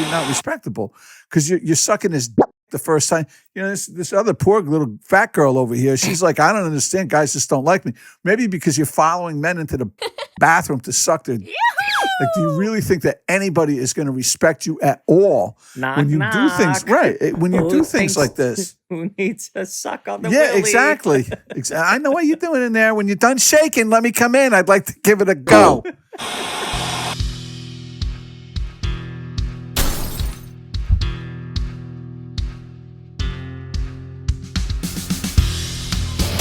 you're not respectable because you're sucking his dick the first time. You know, this other poor little fat girl over here, she's like, I don't understand. Guys just don't like me. Maybe because you're following men into the bathroom to suck their dick. Like, do you really think that anybody is going to respect you at all when you do things right? When you do things like this, who needs a suck on the yeah, willy? exactly. I know what you're doing in there. When you're done shaking, let me come in. I'd like to give it a go.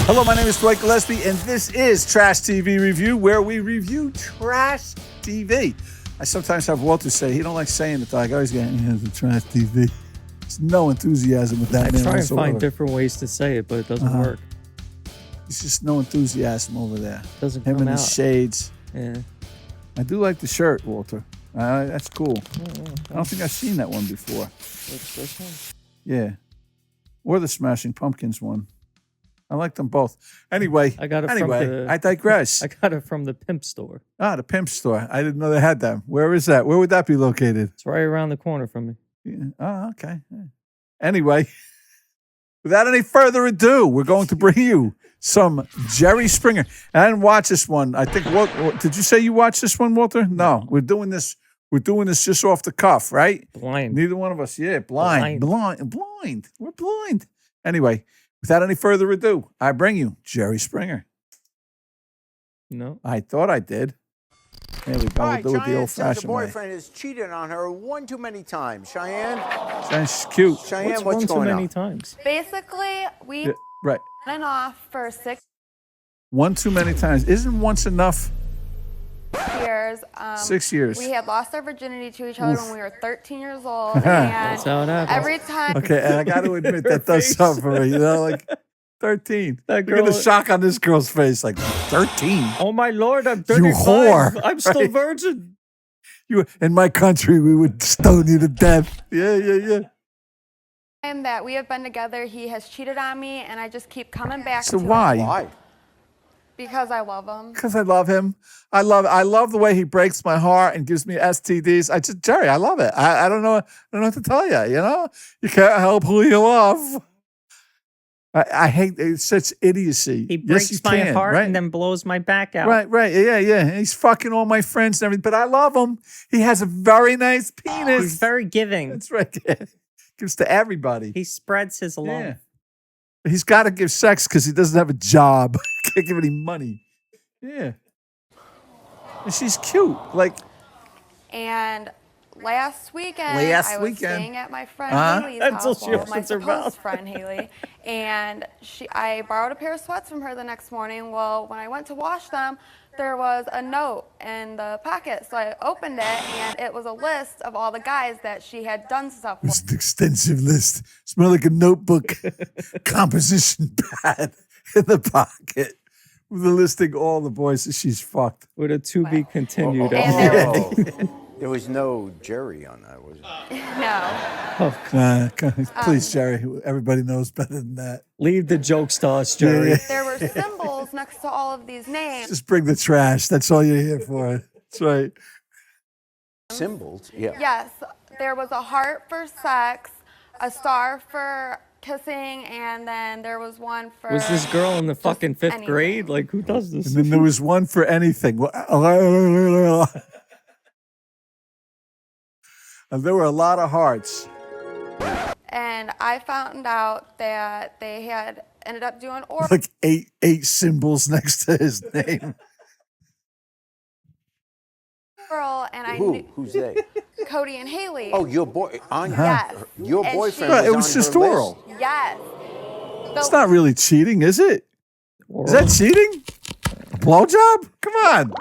Hello, my name is Dwight Gillespie, and this is Trash TV Review, where we review trash TV. I sometimes have Walter say, he don't like saying it, like, I always get, the trash TV. There's no enthusiasm with that. I try and find different ways to say it, but it doesn't work. There's just no enthusiasm over there. Doesn't Him come and out. the shades. Yeah. I do like the shirt, Walter. That's cool. I don't think I've seen that one before. What's this one? Yeah. Or the Smashing Pumpkins one. I like them both. Anyway, I got it I digress. I got it from the pimp store. Ah, the pimp store. I didn't know they had them. Where is that? Where would that be located? It's right around the corner from me. Yeah. Oh, okay. Yeah. Anyway, without any further ado, we're going to bring you some Jerry Springer. And I didn't watch this one. I think, what did you say you watched this one, Walter? No, we're doing this just off the cuff, right? Blind. Neither one of us. Yeah, blind. We're blind. Anyway, without any further ado, I bring you Jerry Springer. No. I thought I did. There we go. All right, we'll do it the Cheyenne old-fashioned says her way. boyfriend has cheated on her one too many times. Cheyenne? That's cute. Cheyenne, What's what's one going too on? many times? Basically, we Yeah, right. went off for 6 One too many times. Isn't once enough? years. 6 years. We had lost our virginity to each other when we were 13 years old. And That's how it happens. every time Okay, and I got to admit that does something for me. You know, like 13. That Look at the girl- shock on this girl's face. Like 13. Oh my lord, I'm You 35. whore. I'm still Right. virgin. You in my country, we would stone you to death. Yeah. that we have been together, he has cheated on me, and I just keep coming back So to why? it Why? because I love him. Because I love him. I love the way he breaks my heart and gives me STDs. Jerry, I love it. I don't know what to tell you. You know, you can't help who you love. I hate it's such idiocy. He Yes, breaks you my can, heart right? and then blows my back out. Right. Yeah. He's fucking all my friends and everything, but I love him. He has a very nice penis. He's very giving. That's right. Yeah. Gives to everybody. He spreads his love. Yeah. He's got to give sex because he doesn't have a job. Can't give any money. Yeah. And she's cute. Like, And last weekend, Last I was weekend. staying at my friend Haley's Until house, she well, my opens her supposed mouth. friend Haley, and I borrowed a pair of sweats from her the next morning. Well, when I went to wash them, there was a note in the pocket, so I opened it, and it was a list of all the guys that she had done stuff with. it's an extensive list. Smell like a notebook. Composition pad in the pocket. With a listing all the boys that she's fucked. With a to be continued. And there Oh, there was no Jerry on that, was it? No. Please, Jerry. Everybody knows better than that. Leave the jokes to us, Jerry. Yeah. There were symbols next to all of these names. Just bring the trash. That's all you're here for. That's right. Symbols? Yeah. Yes, there was a heart for sex, a star for kissing, and then there was one for... Was this girl in the fucking fifth anything. grade? Like, who does this? And then there was one for anything. And there were a lot of hearts. And I found out that they had ended up doing oral Like eight symbols next to his name. and I Who? knew Who's they? Cody and Haley. Oh, your boy. Yes. Your And boyfriend she- Right, it was on just her list? oral. Yes. It's So not really cheating, is it? Or- Is that cheating? Blowjob? Come on.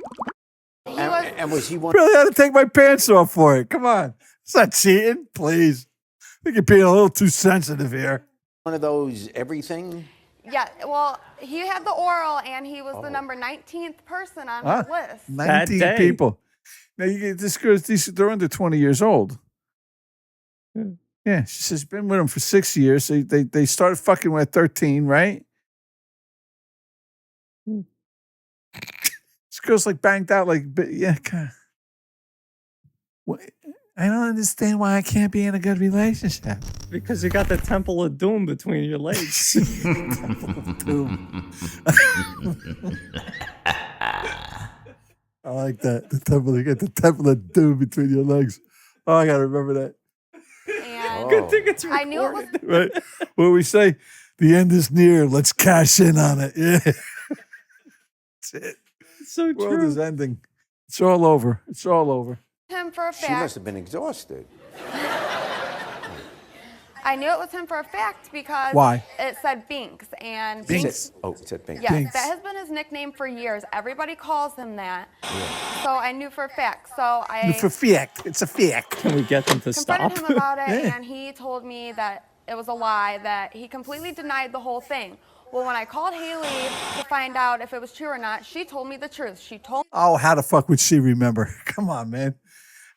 he was, And was he one? Really had to take my pants off for it. Come on. It's not cheating, please. I think you're being a little too sensitive here. One of those everything? yeah, well, he had the oral, and he was the number 19th person on his list. 19 day. people. Now you get this girl's they're under 20 years old. Yeah, she says been with him for 6 years. They started fucking when at 13, right? This girl's like banged out, like, yeah. What? I don't understand why I can't be in a good relationship. Because you got the Temple of Doom between your legs. I like that. You got the Temple of Doom between your legs. Oh, I gotta remember that. And Good thing it's I knew it was recorded. Right? Where we say the end is near. Let's cash in on it. Yeah. That's it. It's so World true. is ending. It's all over. It's all over. him for a She fact. must have been exhausted. I knew it was him for a fact because Why? it said Binks, and Binks? It said Binks. Yes, Binks. that has been his nickname for years. Everybody calls him that. So I knew for a fact. So I For fact. It's a fact. Can we get them to stop? confronted him about it, Yeah. and he told me that it was a lie, that he completely denied the whole thing. Well, when I called Haley to find out if it was true or not, she told me the truth. She told Oh, how the fuck would she remember? Come on, man.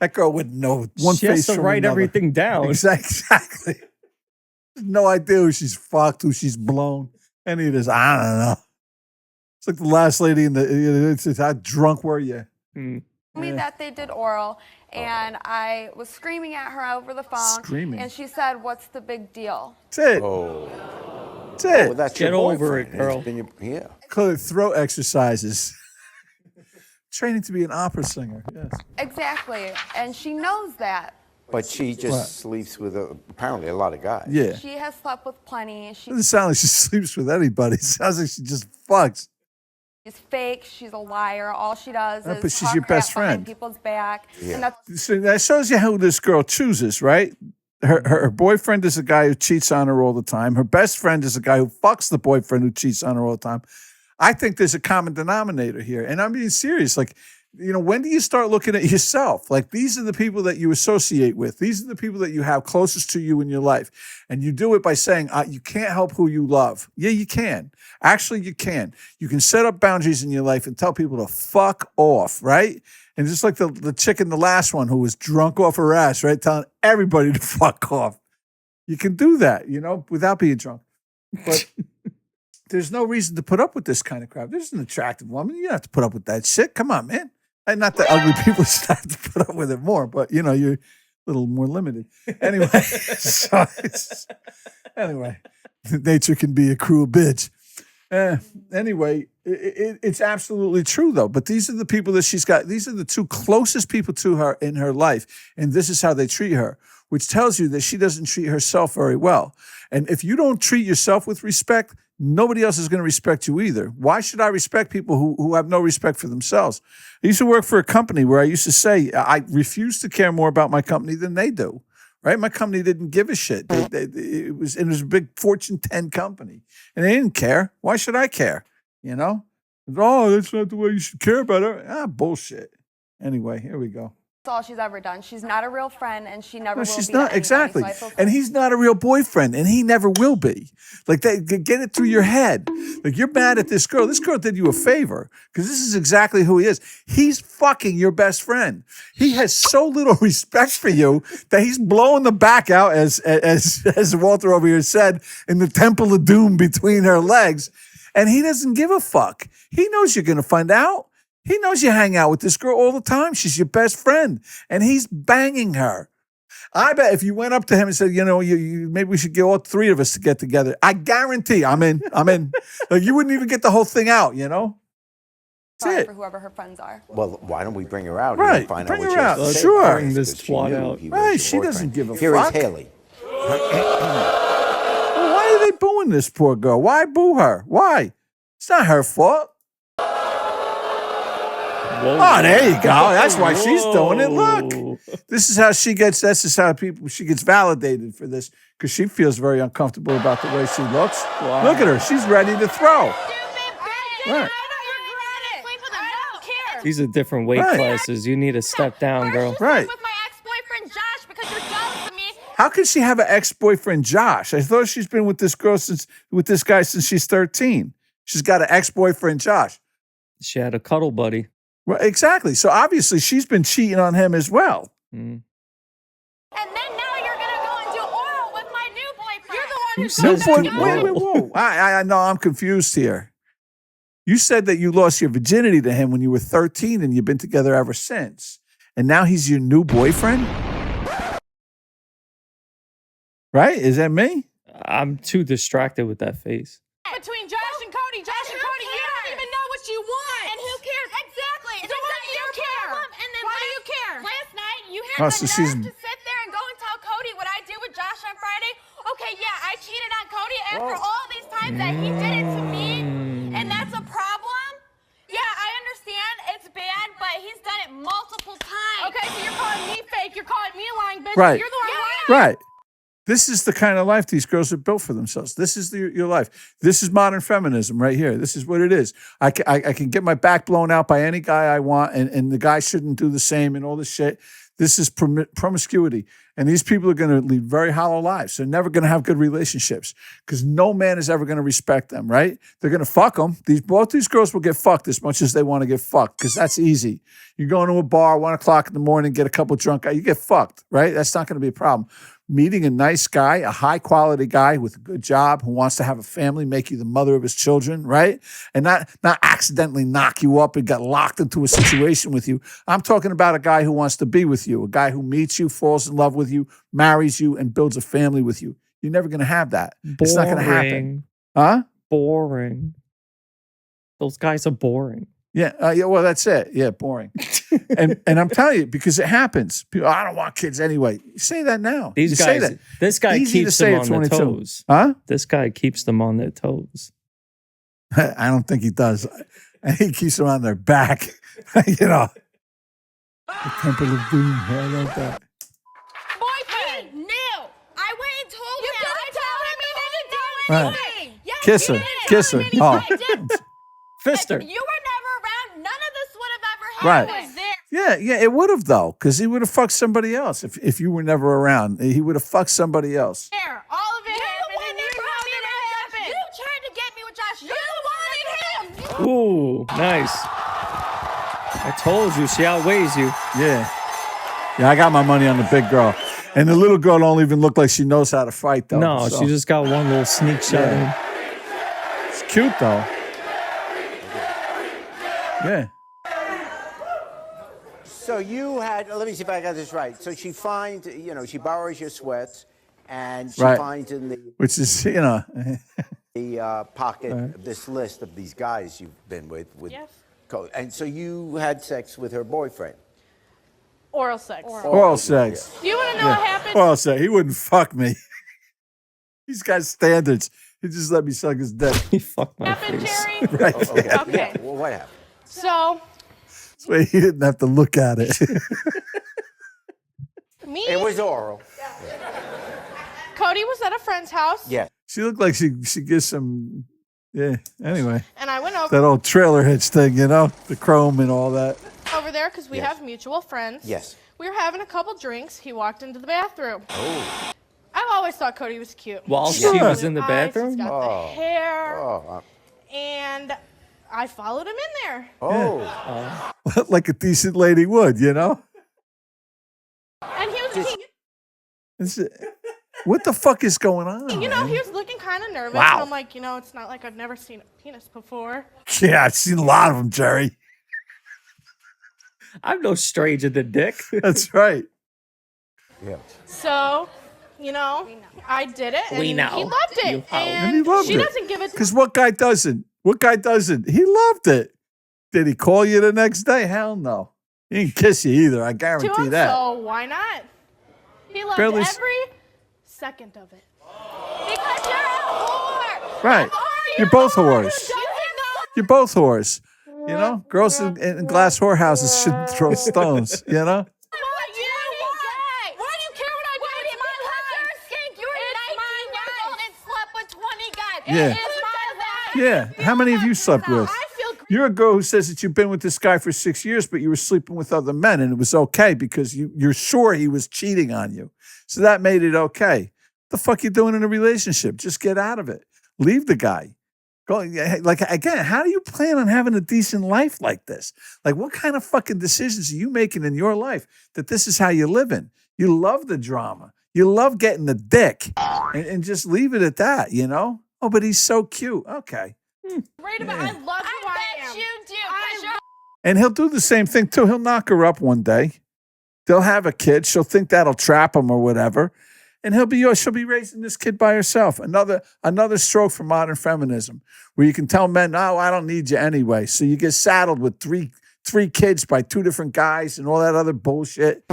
That girl wouldn't know one She face has to from write another. everything down. Exactly. No idea who she's fucked, who she's blown. Any of this, I don't know. It's like the last lady in the. It's how drunk were you? Mm. me that they did oral, and I was screaming at her over the phone. Screaming. And she said, "What's the big deal?" That's it. Oh, That's it. well, that's Get your over it, boyfriend. girl. He's been yeah. Call it throat exercises. Training to be an opera singer. Yes. Exactly, and she knows that. But she just What? sleeps with apparently a lot of guys. Yeah. She has slept with plenty. Doesn't sound like she sleeps with anybody. It sounds like she just fucks. She's fake. She's a liar. All she does But is she's talk your best crap behind friend. people's back. Yeah. And that's So that shows you who this girl chooses, right? Her boyfriend is a guy who cheats on her all the time. Her best friend is a guy who fucks the boyfriend who cheats on her all the time. I think there's a common denominator here. And I'm being serious. Like, when do you start looking at yourself? Like, these are the people that you associate with. These are the people that you have closest to you in your life. And you do it by saying, you can't help who you love. Yeah, you can. Actually, you can. You can set up boundaries in your life and tell people to fuck off, right? And just like the chick in the last one who was drunk off her ass, right? Telling everybody to fuck off. You can do that, without being drunk. But there's no reason to put up with this kind of crap. There's an attractive woman. You don't have to put up with that shit. Come on, man. And not that ugly people should have to put up with it more, but you're a little more limited. Anyway, anyway, nature can be a cruel bitch. Anyway, it's absolutely true though. But these are the people that she's got. These are the two closest people to her in her life, and this is how they treat her, which tells you that she doesn't treat herself very well. And if you don't treat yourself with respect, nobody else is going to respect you either. Why should I respect people who have no respect for themselves? I used to work for a company where I used to say, I refuse to care more about my company than they do, right? My company didn't give a shit. It was a big Fortune 10 company, and they didn't care. Why should I care? Oh, that's not the way you should care about her. Bullshit. Anyway, here we go. all she's ever done. She's not a real friend, and she never No, will she's be to not. anybody, Exactly. so I feel And he's not a real boyfriend, and he never will be. Like, get it through your head. Like, you're mad at this girl. This girl did you a favor, because this is exactly who he is. He's fucking your best friend. He has so little respect for you that he's blowing the back out, as Walter over here said, in the Temple of Doom between her legs, and he doesn't give a fuck. He knows you're going to find out. He knows you hang out with this girl all the time. She's your best friend, and he's banging her. I bet if you went up to him and said, maybe we should get all three of us to get together, I guarantee I'm in. Like, you wouldn't even get the whole thing out, That's sorry it. for whoever her friends are. Well, why don't we bring her out Right, and find bring out what her she has out. to say Sure. about Bring this because she twat knew out. he was Right, your she doesn't boyfriend. give a Here fuck. is Haley. Well, why are they booing this poor girl? Why boo her? Why? It's not her fault. Whoa. Oh, there you go. That's why she's doing it. Look. Whoa. This is how she gets she gets validated for this, because she feels very uncomfortable about the way she looks. Wow. Look at her. She's ready to throw. Right. These are different weight Right. classes. You need to step down, girl. Right. With my ex-boyfriend Josh because you're jealous of me. How can she have an ex-boyfriend, Josh? I thought she's been with this guy since she's 13. She's got an ex-boyfriend, Josh. She had a cuddle buddy. Well, exactly. So obviously she's been cheating on him as well. Mm. And then now you're gonna go and do oral with my new boyfriend. You're the one Who who says said do that. Wait, whoa. I know, I'm confused here. You said that you lost your virginity to him when you were 13 and you've been together ever since. And now he's your new boyfriend? Right? Is that me? I'm too distracted with that face. Between Josh and Cody, you don't even know what you want. And who cares? Exactly. So why do you care? And then why do you care? Last night, you Oh, had so the she's- nerve to sit there and go and tell Cody what I did with Josh on Friday. Okay, yeah, I cheated on Cody after all these times that he did it to me, and that's a problem. Yeah, I understand it's bad, but he's done it multiple times. Okay, so you're calling me fake. You're calling me a lying bitch. Right. You're the one lying. Right. This is the kind of life these girls have built for themselves. This is your life. This is modern feminism right here. This is what it is. I can get my back blown out by any guy I want, and the guy shouldn't do the same and all this shit. This is promiscuity. And these people are going to lead very hollow lives. They're never going to have good relationships because no man is ever going to respect them, right? They're going to fuck them. Both these girls will get fucked as much as they want to get fucked because that's easy. You go into a bar, 1 o'clock in the morning, get a couple drunk guys, you get fucked, right? That's not going to be a problem. Meeting a nice guy, a high quality guy with a good job who wants to have a family, make you the mother of his children, right? And not accidentally knock you up and get locked into a situation with you. I'm talking about a guy who wants to be with you, a guy who meets you, falls in love with you, marries you, and builds a family with you. You're never going to have that. It's not going to happen. Huh? Boring. Those guys are boring. Yeah, well, that's it. Yeah, boring. and I'm telling you, because it happens. People, I don't want kids anyway. You say that now. These you guys, say that. this guy Easy to keeps say them at on their 22. toes. Huh? This guy keeps them on their toes. I don't think he does. He keeps them on their back. You know. The Temple of Doom. I love that. Boyfriend. New. I went and told him. You didn't tell him he didn't do Right. anything. Yes, Kiss you her. did. Kiss her. Tell him Oh. he did. Fister. You were never around. None of this would have ever Right. happened. Was there. Yeah, it would have though, because he would have fucked somebody else if you were never around. He would have fucked somebody else. There. All of it happened. And you brought it happened. You tried to get me with Josh. You wanted him. Ooh, nice. I told you, she outweighs you. Yeah. Yeah, I got my money on the big girl. And the little girl don't even look like she knows how to fight though. No, so. she just got one little sneak shot in. Yeah. It's cute though. Yeah. So you had, let me see if I got this right. So she finds, she borrows your sweats and she Right. finds in Which is, the pocket this list of these guys you've been with Yes. Cody. And so you had sex with her boyfriend. Oral sex. oral sex. Do you want to know what happened? Oral sex. He wouldn't fuck me. He's got standards. He just let me suck his dick. He fucked my Happened, face. Jerry? Right. Okay. Okay. Well, what happened? So, So he didn't have to look at it. me, It was oral. Cody was at a friend's house. Yeah. She looked like she gives some, yeah. Anyway, And I went over that old trailer hitch thing, the chrome and all that. there because we have mutual friends. Yes. We were having a couple drinks. He walked into the bathroom. Oh. I've always thought Cody was cute. While He's she got was blue in the eyes, bathroom? He's got the hair. Oh. And I followed him in there. Oh. Like a decent lady would, And he was, What the fuck is going on? he man? was looking kind of nervous. Wow. And I'm like, it's not like I've never seen a penis before. Yeah, I've seen a lot of them, Jerry. I'm no stranger to dick. That's right. Yeah. So, I did it. And We know. He loved it. You know. And he loved she it. doesn't give it to Because what guy doesn't? What guy doesn't? He loved it. Did he call you the next day? Hell no. He didn't kiss you either. I guarantee him, that. so why not? He loved Barely every second of it. Because you're a whore. Right. You're both whores. You're both whores. Girls in glass whorehouses shouldn't throw stones, Why do you care what I do? It's my life. You're a skink. You were 19 years old and slept with 20 guys. Yeah. It is my life. Yeah. How many have you slept with? I feel great. You're a girl who says that you've been with this guy for 6 years, but you were sleeping with other men, and it was okay because you're sure he was cheating on you. So that made it okay. The fuck you doing in a relationship? Just get out of it. Leave the guy. Go, like, again, how do you plan on having a decent life like this? Like, what kind of fucking decisions are you making in your life that this is how you're living? You love the drama. You love getting the dick and just leave it at that, Oh, but he's so cute. Okay. Right about I love who I am. You do. And he'll do the same thing too. He'll knock her up one day. They'll have a kid. She'll think that'll trap him or whatever. and she'll be raising this kid by herself. Another stroke for modern feminism, where you can tell men, "No, I don't need you anyway." So you get saddled with three kids by 2 different guys and all that other bullshit.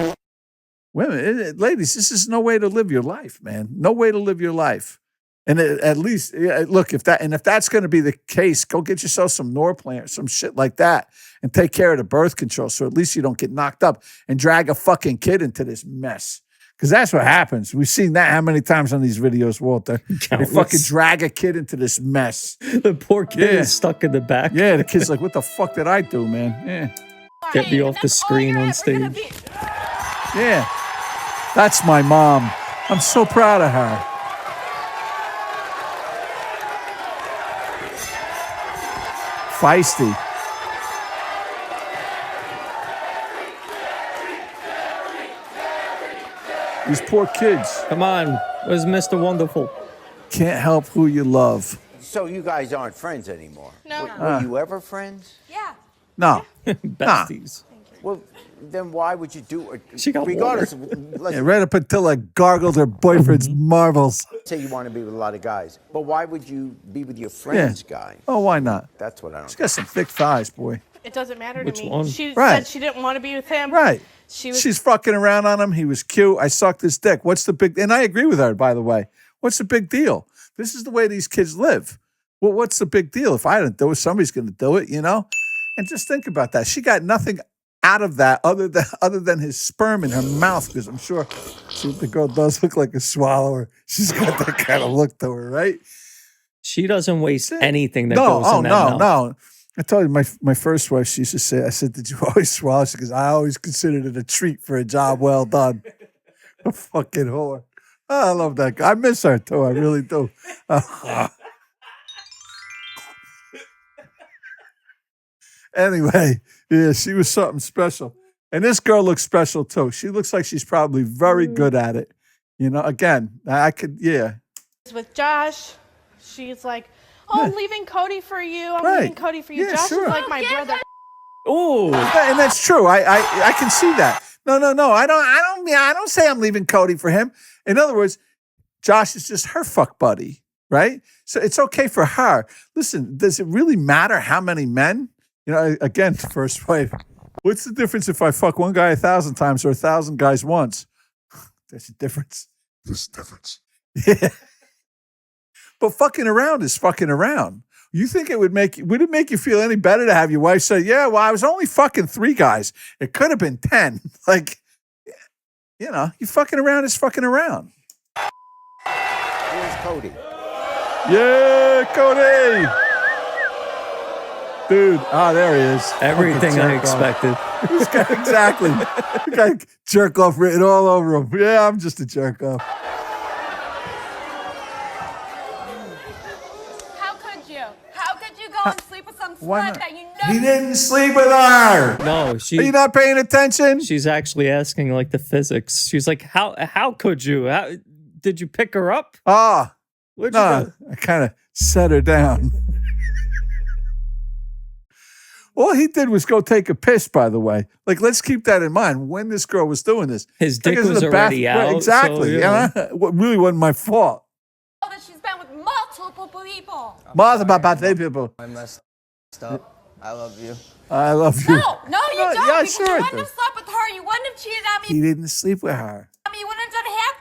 Women, ladies, this is no way to live your life, man. No way to live your life. And at least, look, if that's going to be the case, go get yourself some Norplant or some shit like that and take care of the birth control, so at least you don't get knocked up and drag a fucking kid into this mess. Because that's what happens. We've seen that how many times on these videos, Walter? They fucking drag a kid into this mess. The poor kid is stuck in the back. Yeah, the kid's like, what the fuck did I do, man? Yeah. Get me off the screen on stage. Yeah. That's my mom. I'm so proud of her. Feisty. These poor kids. Come on. Where's Mr. Wonderful? Can't help who you love. So you guys aren't friends anymore? No. Were you ever friends? Yeah. No. Besties. Well, then why would you do it? She got regardless. Yeah, right up until I gargled her boyfriend's marbles. Say you want to be with a lot of guys, but why would you be with your friend's guy? Oh, why not? That's what I don't. She's got some thick thighs, boy. It doesn't matter to me. one? She Right. said she didn't want to be with him. Right. She's fucking around on him. He was cute. I sucked his dick. What's the big? And I agree with her, by the way. What's the big deal? This is the way these kids live. Well, what's the big deal? If I didn't do it, somebody's going to do it, you know? And just think about that. She got nothing out of that other than his sperm in her mouth, because I'm sure the girl does look like a swallower. She's got that kind of look to her, right? She doesn't waste anything that goes in that mouth. No. I told you my first wife, she used to say, I said, did you always swallow? She goes, I always considered it a treat for a job well done. A fucking whore. Oh, I love that guy. I miss her too. I really do. Anyway, yeah, she was something special. And this girl looks special too. She looks like she's probably very good at it. You know, again, I could, yeah. with Josh. She's like, oh, I'm leaving Cody for you. I'm Right. leaving Cody for you. Yeah, Josh sure. is like my brother. Ooh. And that's true. I can see that. No. I don't say I'm leaving Cody for him. In other words, Josh is just her fuck buddy, right? So it's okay for her. Listen, does it really matter how many men? You know, again, first wife. What's the difference if I fuck one guy 1,000 times or 1,000 guys once? There's a difference. There's a difference. Yeah. But fucking around is fucking around. You think would it make you feel any better to have your wife say, yeah, well, I was only fucking 3 guys. It could have been 10. Like, you know, you fucking around is fucking around. Where's Cody? Yeah, Cody. Dude, there he is. Everything I expected. This guy, exactly. The guy jerk off written all over him. Yeah, I'm just a jerk off. How could you? How could you go and sleep with some Why slut not? that you know? He didn't sleep with her. No, Are you not paying attention? she's actually asking like the physics. She's like, how could you? How did you pick her up? Ah, Where'd you no, go? I kind of set her down. All he did was go take a piss, by the way. Like, let's keep that in mind when this girl was doing this. His dick Because of was the already bath- out. Exactly. So, yeah. What really wasn't my fault. That she's been with multiple people. People. I messed up. I love you. I love you. No, you don't. yeah, because sure you I wouldn't do. have slept with her. You wouldn't have cheated on me. He didn't sleep with her. You wouldn't have done half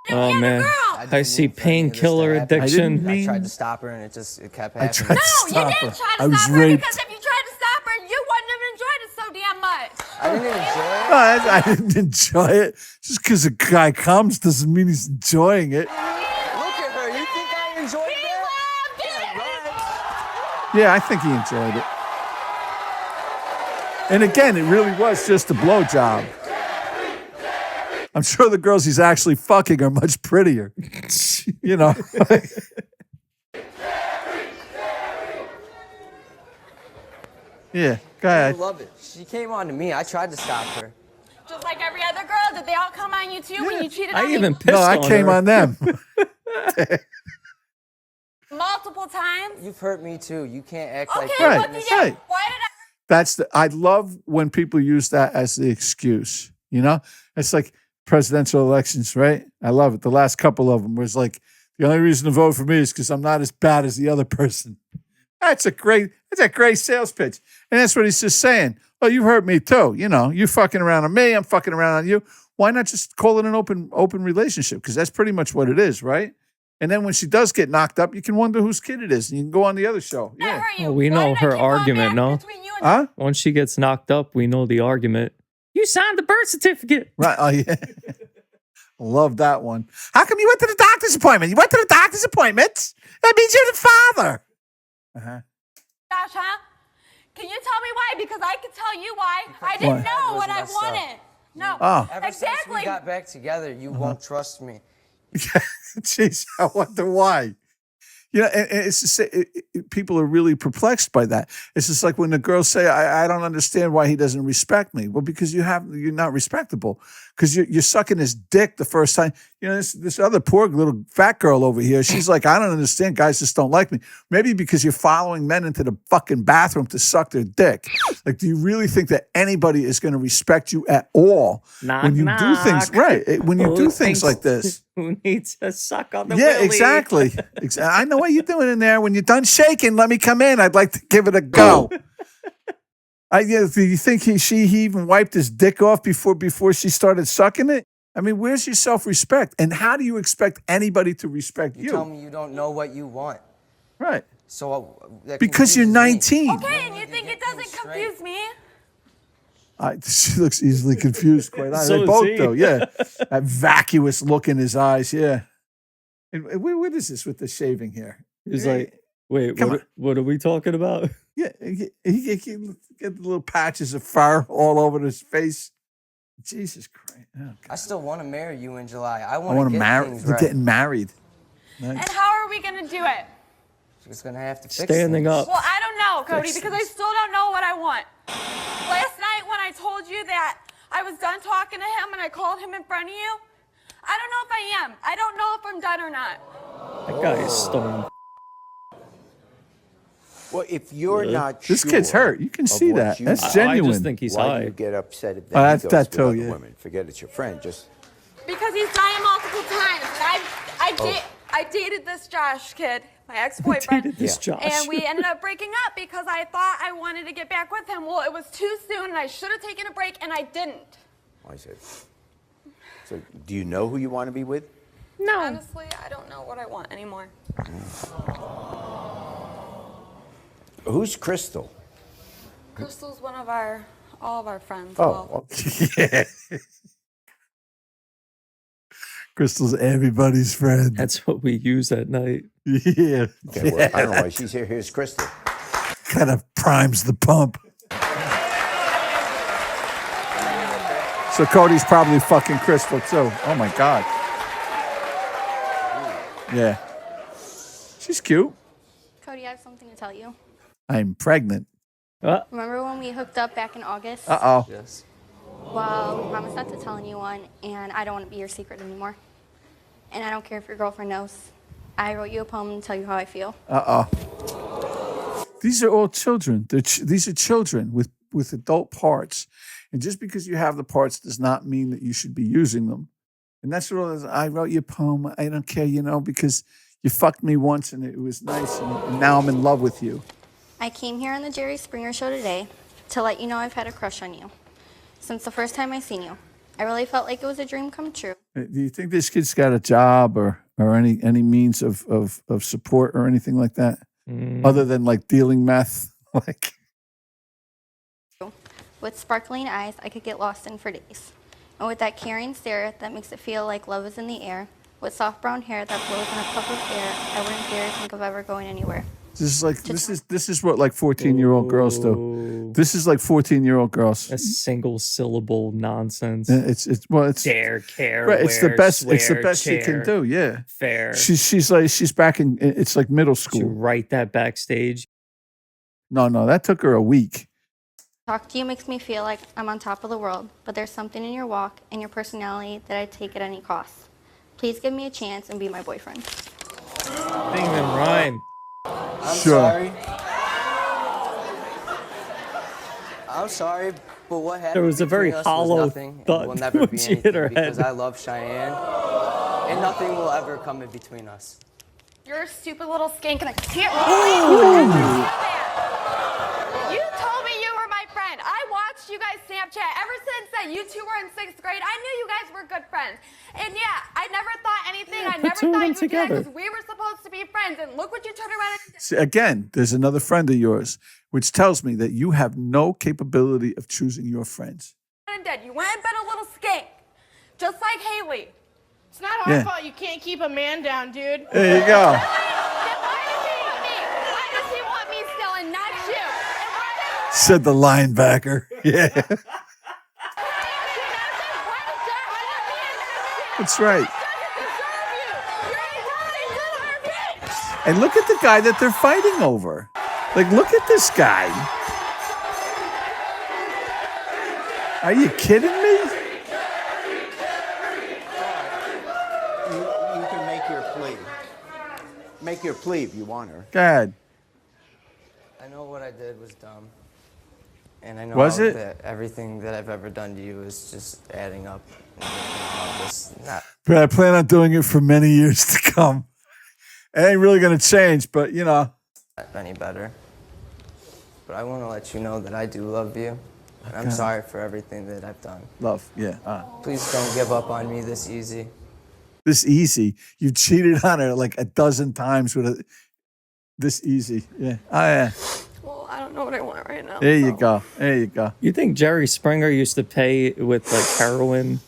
the Oh with man, a girl. I see painkiller addiction. I tried to stop her and it kept I happening. tried to No, you stop didn't her. try to I was stop her raped. because if you tried to stop her, you wouldn't have enjoyed it so damn much. I didn't enjoy it. No, I didn't enjoy it. Just because a guy comes doesn't mean he's enjoying it. Look at her. You think I enjoyed He that? loved it. Yeah, I think he enjoyed it. And again, it really was just a blowjob. I'm sure the girls he's actually fucking are much prettier. You know. Yeah, go I ahead. love it. She came on to me. I tried to stop her. Just like every other girl, did they all come on you too when you cheated on I me even pissed No, I on came her. on them. multiple times? You've hurt me too. You can't act Okay, like Right, what did you? right. Why did I? I love when people use that as the excuse. You know, it's like presidential elections, right? I love it. The last couple of them was like, the only reason to vote for me is because I'm not as bad as the other person. That's a great sales pitch. And that's what he's just saying. Oh, you hurt me too. You know, you fucking around on me, I'm fucking around on you. Why not just call it an open relationship? Because that's pretty much what it is, right? And then when she does get knocked up, you can wonder whose kid it is, and you can go on the other show. Yeah. Oh, we know her argument, no? Huh? Once she gets knocked up, we know the argument. You signed the birth certificate. Right. Oh, yeah. Love that one. How come you went to the doctor's appointment? You went to the doctor's appointment? That means you're the father. Uh-huh. Josh, huh? Can you tell me why? Because I can tell you why. I didn't know what I wanted. No. Oh. Ever since we got back together, you won't trust me. Jeez, I wonder why. You know, and it's just people are really perplexed by that. It's just like when the girls say, "I don't understand why he doesn't respect me." Well, because you're not respectable. Because you're sucking his dick the first time. You know, this other poor little fat girl over here. She's like, "I don't understand. Guys just don't like me." Maybe because you're following men into the fucking bathroom to suck their dick. Like, do you really think that anybody is going to respect you at all when you do things right? When you do things like this. Who needs to suck on the Yeah, willy? exactly. I know what you're doing in there. When you're done shaking, let me come in. I'd like to give it a go. Do you think he even wiped his dick off before she started sucking it? I mean, where's your self-respect? And how do you expect anybody to respect You tell me you don't know what you want. Right. So that Because you're confuses me. 19. Okay, and you think it doesn't confuse me? She looks easily confused, quite honestly. So They is both he. do, yeah. That vacuous look in his eyes, yeah. And what is this with the shaving here? He's like, wait, Come on. what are we talking about? Yeah, he get the little patches of fur all over his face. Jesus Christ! Oh, God. I still want to marry you in July. I I want want to to get marry. things We're right. getting married. Nice. And how are we going to do it? She's gonna have to fix Standing things. up. Well, I don't know, Cody, because I still don't know what I want. Last night when I told you that I was done talking to him and I called him in front of you, I don't know if I am. I don't know if I'm done or not. That guy is stoned. Well, if you're not This sure kid's hurt. You can of see what that. you That's want, genuine. I just think he's why high. do you get upset if Oh, that's he goes that with too, other yeah. women? Forget it's your friend. Just Because he's dying multiple times. And I dated this Josh kid, my ex-boyfriend. Dated this Josh. And we ended up breaking up because I thought I wanted to get back with him. Well, it was too soon and I should have taken a break and I didn't. I said. So, do you know who you want to be with? No. Honestly, I don't know what I want anymore. Who's Crystal? Crystal's one of all of our friends. Oh, yeah. Crystal's everybody's friend. That's what we use at night. Yeah. okay. Well, I don't know why she's here. Here's Crystal. Kind of primes the pump. So Cody's probably fucking Crystal too. Oh my God. Yeah. She's cute. Cody, I have something to tell you. I'm pregnant. Remember when we hooked up back in August? Uh-oh. Yes. Well, we promised not to tell anyone, and I don't want to be your secret anymore. And I don't care if your girlfriend knows. I wrote you a poem to tell you how I feel. Uh-oh. These are all children. These are children with adult parts. And just because you have the parts does not mean that you should be using them. And that's what it is. I wrote you a poem. I don't care, because you fucked me once and it was nice. And now I'm in love with you. I came here on the Jerry Springer show today to let you know I've had a crush on you since the first time I seen you. I really felt like it was a dream come true. Do you think this kid's got a job or any means of support or anything like that? Other than like dealing meth? Like, With sparkling eyes I could get lost in for days. And with that caring stare that makes it feel like love is in the air. With soft brown hair that blows in a puff of air, I wouldn't dare think of ever going anywhere. this is what like 14-year-old girls do. This is like 14-year-old girls. A single syllable nonsense. It's Dare, care, right, it's the wear, best it's the swear, best she can chair, do, yeah. Fair. She's back in, it's like middle To school. write that backstage. No, that took her a week. Talk to you makes me feel like I'm on top of the world, but there's something in your walk and your personality that I take at any cost. Please give me a chance and be my boyfriend. Didn't even rhyme. I'm Sure. sorry. I'm sorry, But what happened There was a very between us hollow was nothing, and thought will never when be she hit her anything because head. I love Cheyenne, and nothing will ever come in between us. You're a stupid little skink, and I can't believe you told me you were my friend. I watched you guys Snapchat ever since that you two were in 6th grade. I knew you guys were good friends. And yeah, I never thought anything. I never two of thought them you would do that together. because we were supposed to be friends. And look what you turned around and did. See, again, there's another friend of yours, which tells me that you have no capability of choosing your friends. You went and been a little skink, just like Haley. It's not our Yeah. fault you can't keep a man down, dude. There you go. Then why does he want me? Why does he want me still and not you? And why does Said the linebacker. Yeah, that's right. And look at the guy that they're fighting over. Like, look at this guy. Are you kidding me? You can make your plea. Make your plea if you want her. God. I know what I did was dumb. And I know Was it? that everything that I've ever done to you is just adding up. And just not But I plan on doing it for many years to come. It ain't really going to change, but, you know. any better. But I want to let you know that I do love you. And I'm sorry for everything that I've done. Love, yeah. Please don't give up on me this easy. This easy. You cheated on her like a dozen times with this easy. Yeah. Oh, yeah. Well, I don't know what I want right now. There you so. go. There you go. You think Jerry Springer used to pay with like heroin?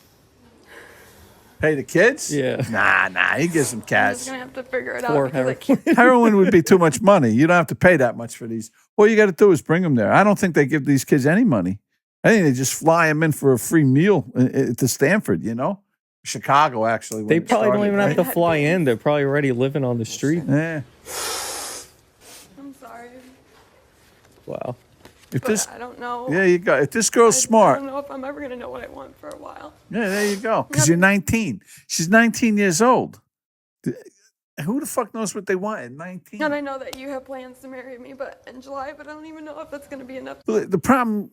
Pay the kids? Yeah. Nah. He gives them I'm cash. just gonna have to figure it Or out because I heroin. can't. Heroin would be too much money. You don't have to pay that much for these. All you got to do is bring them there. I don't think they give these kids any money. I think they just fly them in for a free meal to Stanford, you know? Chicago, actually. when They it probably don't started, even have right? to fly in. They're probably already living on the street. Yeah. I'm sorry, Wow. If but this, I don't know. yeah, you go. If this girl's I smart, don't know if I'm ever gonna know what I want for a while. yeah, there you go. Because you're 19. She's 19 years old. Who the fuck knows what they want at 19? And I know that you have plans to marry me, but in July. But I don't even know if that's gonna be enough. Well, the problem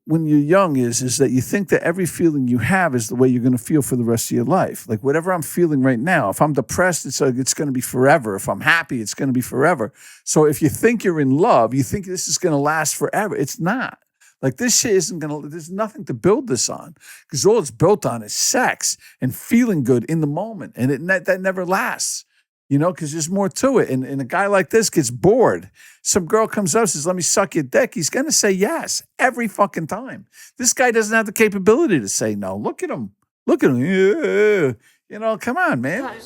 when you're young is that you think that every feeling you have is the way you're going to feel for the rest of your life. Like whatever I'm feeling right now, if I'm depressed, it's going to be forever. If I'm happy, it's going to be forever. So if you think you're in love, you think this is going to last forever. It's not. Like this shit isn't going to, there's nothing to build this on because all it's built on is sex and feeling good in the moment. And that never lasts. You know, because there's more to it. And a guy like this gets bored. Some girl comes up and says, let me suck your dick. He's going to say yes every fucking time. This guy doesn't have the capability to say no. Look at him. Look at him. Yeah. You know, come on, man. Time.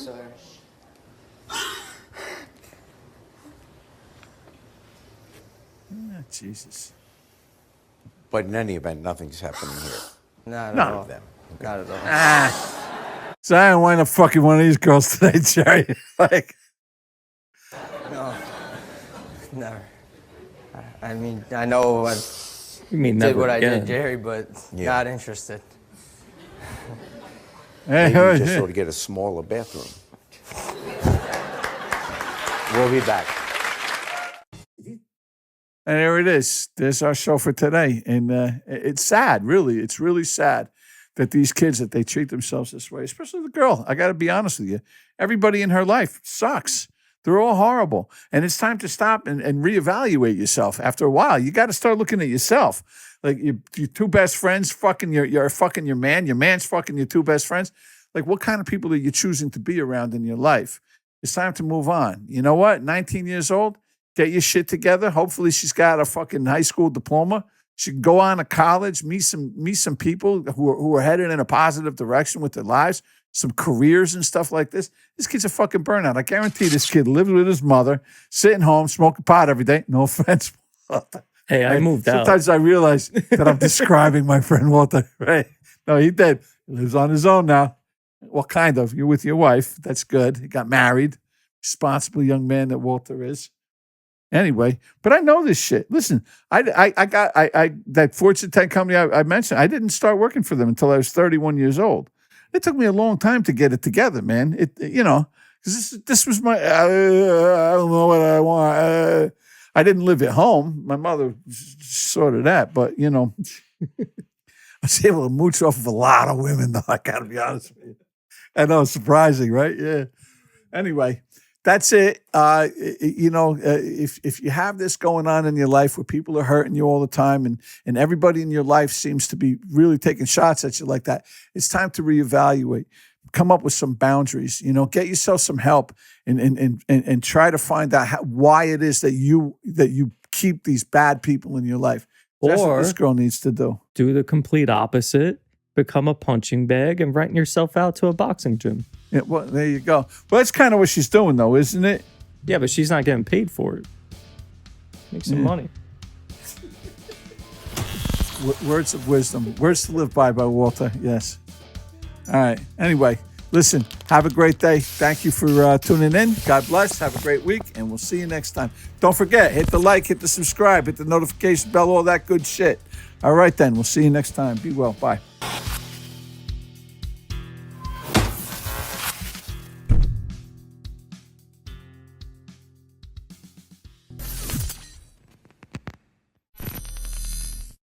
Jesus. But in any event, nothing's happening here. Not at None all. of them. Not at all. So I don't wind up fucking one of these girls today, Jerry. Like, No. Never. I mean, I know I You mean did never what I again. did, Jerry, but Yeah. not interested. hey, Maybe you just hey. ought to get a smaller bathroom. We'll be back. And there it is. There's our show for today. And it's sad, really. It's really sad that these kids, that they treat themselves this way, especially the girl. I got to be honest with you. Everybody in her life sucks. They're all horrible. And it's time to stop and reevaluate yourself. After a while, you got to start looking at yourself. Like your two best friends fucking you're fucking your man. Your man's fucking your two best friends. Like what kind of people are you choosing to be around in your life? It's time to move on. You know what? 19 years old, get your shit together. Hopefully she's got a fucking high school diploma. She can go on to college, meet some people who are headed in a positive direction with their lives, some careers and stuff like this. This kid's a fucking burnout. I guarantee this kid lives with his mother, sitting home, smoking pot every day. No offense. Hey, I moved out. Sometimes I realize that I'm describing my friend Walter. Right? No, he did. He lives on his own now. Well, kind of. You're with your wife. That's good. He got married. Responsible young man that Walter is. Anyway, but I know this shit. Listen, I that Fortune 10 company I mentioned, I didn't start working for them until I was 31 years old. It took me a long time to get it together, man. Because this was my, I don't know what I want. I didn't live at home. My mother sorted that, but I was able to mooch off of a lot of women, though. I got to be honest with you. I know, surprising, right? Yeah. Anyway, that's it. If you have this going on in your life where people are hurting you all the time and everybody in your life seems to be really taking shots at you like that, it's time to reevaluate. Come up with some boundaries. Get yourself some help and try to find out why it is that you keep these bad people in your life. That's what Or this girl needs to do. do the complete opposite. Become a punching bag and rent yourself out to a boxing gym. Yeah, well, there you go. Well, that's kind of what she's doing, though, isn't it? Yeah, but she's not getting paid for it. Make some money. Words of wisdom. Words to live by Walter. Yes. All right. Anyway, listen, have a great day. Thank you for tuning in. God bless. Have a great week, and we'll see you next time. Don't forget, hit the like, hit the subscribe, hit the notification bell, all that good shit. All right, then. We'll see you next time. Be well. Bye.